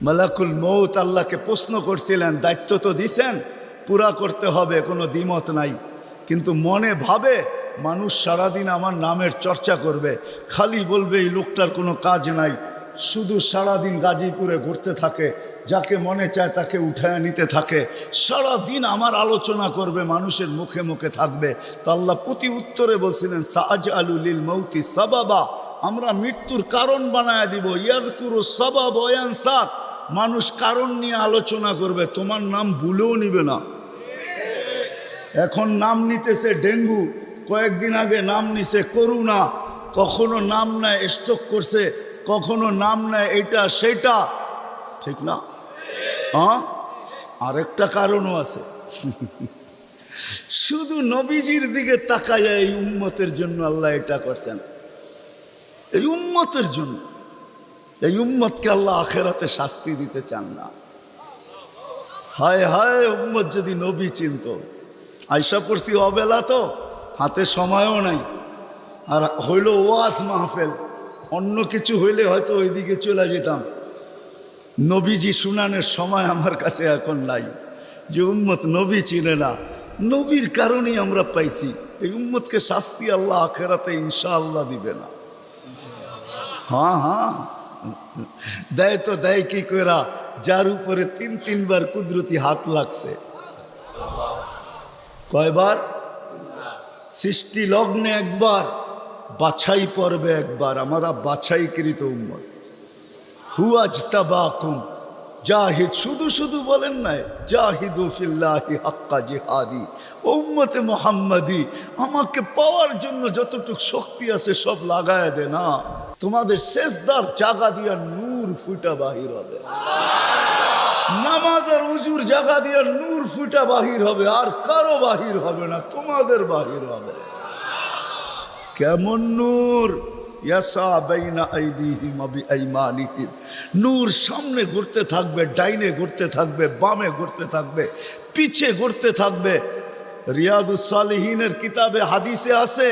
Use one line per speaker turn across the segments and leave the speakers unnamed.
মালাকুল মৌত আল্লাহকে প্রশ্ন করছিলেন, দায়িত্ব তো দিছেন, পুরা করতে হবে, কোনো দ্বিমত নাই। কিন্তু মনে ভাবে মানুষ সারাদিন আমার নামের চর্চা করবে, খালি বলবে এই লোকটার কোনো কাজ নাই, শুধু সারাদিন গাজীপুরে ঘুরতে থাকে, যাকে মনে চায় তাকে উঠায় নিতে থাকে, সারাদিন আমার আলোচনা করবে, মানুষের মুখে মুখে থাকবে। তো আল্লাহ প্রতি উত্তরে বলছিলেন, সাআজআলু লিল মাউতি সাবাবা, আমরা মৃত্যুর কারণ বানায় দিব। ইয়াযকুরু সাবাব ওয়া ইয়ানসাক, মানুষ কারণ নিয়ে আলোচনা করবে, তোমার নাম ভুলেও নিবে না। এখন নাম নিতেছে ডেঙ্গু, কয়েকদিন আগে নাম নিছে করোনা, কখনো নাম নেয় স্ট্রোক করছে, কখনো নাম নেয় এটা সেটা, ঠিক না? হ্যাঁ, আরেকটা কারণও আছে। শুধু নবীজির দিকে তাকায় এই উম্মতের জন্য আল্লাহ এটা করছেন, এই উম্মতের জন্য। এই উম্মতকে আল্লাহ আখেরাতে শাস্তি দিতে চান না। হায় হায়, উম্মত যদি নবী চিনত। আয়সা পড়ছি অবেলা, তো হাতে সময়ও নাই, আর হইল ওয়াজ মাহফিল, অন্য কিছু হইলে হয়তো ওইদিকে চলে যেতাম। নবীজি শুনানের সময় আমার কাছে এখন নাই। যে উম্মত নবী চিনে না, নবীর কারণেই আমরা পাইছি। এই উম্মতকে শাস্তি আল্লাহ আখেরাতে ইনশাআল্লাহ দিবে না। হ্যাঁ হ্যাঁ, দেয় তো দেয় কি কইরা, যার উপরে তিনবার কুদরতি হাত লাগছে। কয়বার? সৃষ্টি লগ্নে একবার, বাছাই পর্বে একবার। আমরা বাছাইকৃত উম্মত। হুয়াজতাবাকুম জাহিদ, শুধু শুধু বলেন নাই, জাহিদু ফিল্লাহি হাক্কা জিহাদি। উম্মতে মুহাম্মাদি, আমাকে পাওয়ার জন্য যতটুকু শক্তি আছে সব লাগায় দে না। তোমাদের সেজদার জায়গা দিয়া নূর ফুটা বাহির হবে, নামাজের উজুর জায়গা দিয়া নূর ফুটা বাহির হবে, আর কারো বাহির হবে না, তোমাদের বাহির হবে। কেমন নূর? ইয়াসা বাইনা আইদিহিম ওয়া বিআইমানিহিম, নূর সামনে ঘুরতে থাকবে, ডাইনে ঘুরতে থাকবে, বামে ঘুরতে থাকবে, পিছে ঘুরতে থাকবে। রিয়াদুস সালিহিনের কিতাবে হাদিসে আছে,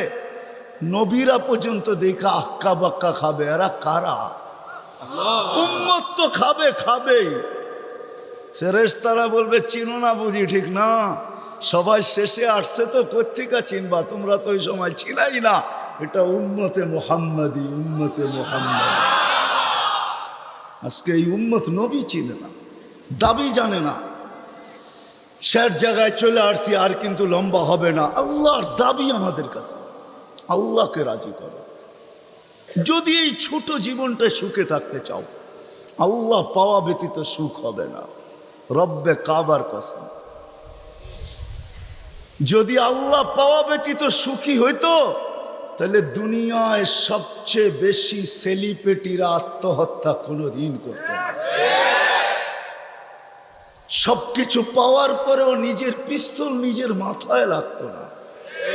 নবীরা পর্যন্ত দেখা আক্কা বাক্কা খাবে। এরা কারা? উম্মত তো খাবে, খাবেই। ফেরেশতারা বলবে চিনো না বুঝি, ঠিক না? সবাই শেষে আসছে, তো কোত্থেকে চিনবা, তোমরা তো ওই সময় ছিলাই না। এটা উম্মতে মুহাম্মাদি, উম্মতে মুহাম্মাদি। আজকে এই উম্মত নবী চিনে না, দাবি জানে না। শেষ জায়গায় চলে আসছি, আর কিন্তু লম্বা হবে না। আল্লাহর দাবি আমাদের কাছে, আল্লাহকে রাজি করো। যদি এই ছোট জীবনটা সুখে থাকতে চাও, আল্লাহ পাওয়া ব্যতীত সুখ হবে না। রব্বে কাবার কসম, যদি আল্লাহ পাওয়া ব্যতীত সুখী হইতো, তাহলে দুনিয়ায় সবচেয়ে বেশি সেলিব্রিটিরা আত্মহত্যা কোনোদিন করত না। সবকিছু পাওয়ার পরেও নিজের পিস্তল নিজের মাথায় লাগতো না।